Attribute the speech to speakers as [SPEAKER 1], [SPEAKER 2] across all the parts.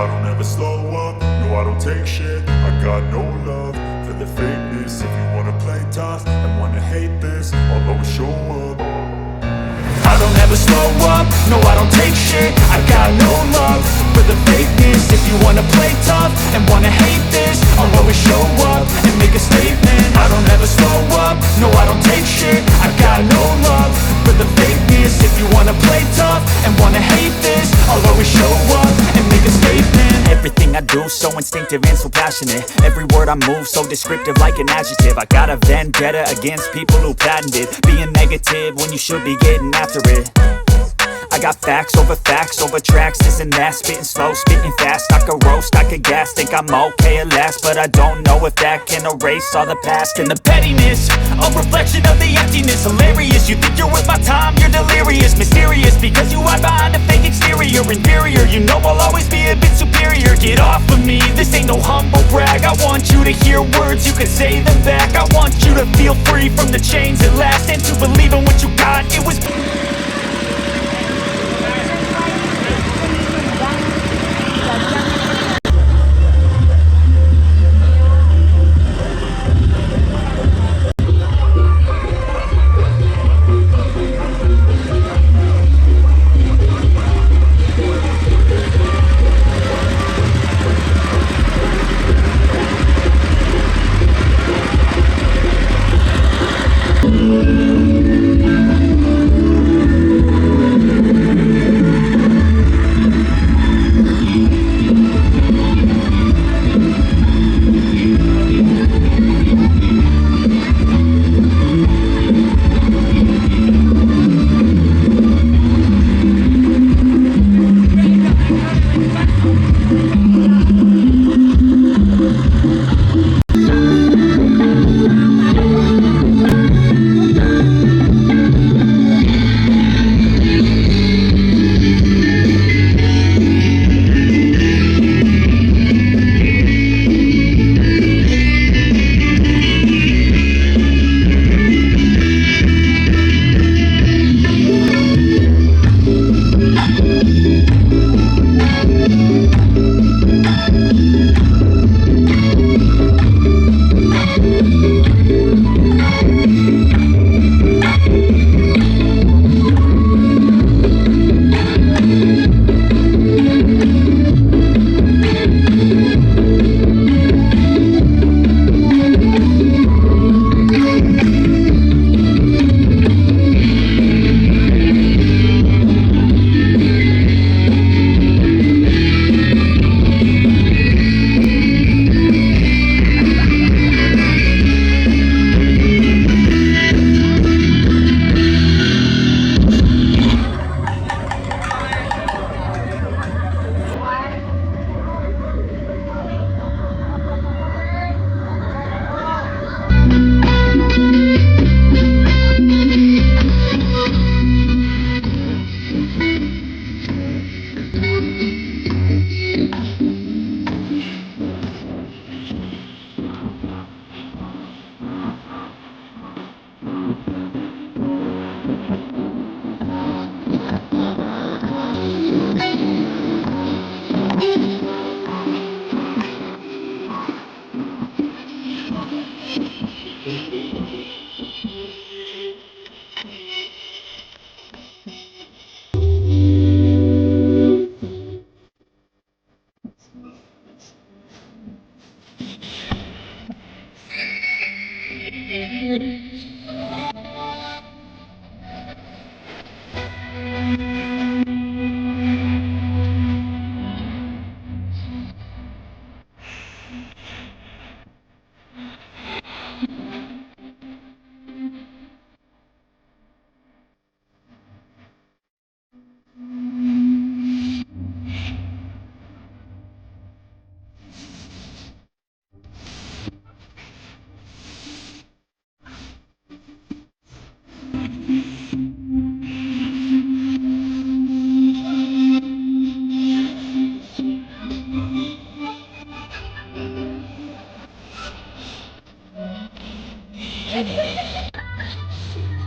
[SPEAKER 1] I don't ever slow up, no I don't take shit. I got no love for the fakeness. If you wanna play tough and wanna hate this, I'll always show up. I don't ever slow up, no I don't take shit. I got no love for the fakeness. If you wanna play tough and wanna hate this, I'll always show up and make a statement. I don't ever slow up, no I don't take shit. I got no love for the fakeness. If you wanna play tough and wanna hate this, I'll always show up and make a statement. Everything I do so instinctive and so passionate. Every word I move so descriptive like an adjective. I got a vendetta against people who patented being negative when you should be getting after it. I got facts over tracks, this and that. Spitting slow, spitting fast. I could roast, I could gas. Think I'm okay at last, but I don't know if that can erase all the past. And the pettiness, a reflection of the emptiness. Hilarious, you think you're worth my time, you're delirious. Mysterious, because you hide behind a fake exterior. Inferior, you know I'll always be a bit superior. Get off of me, this ain't no humble brag. I want you to hear words, you can say them back. I want you to feel free from the chains at last, and to believe in what you got. It was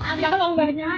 [SPEAKER 2] Ada lombanya.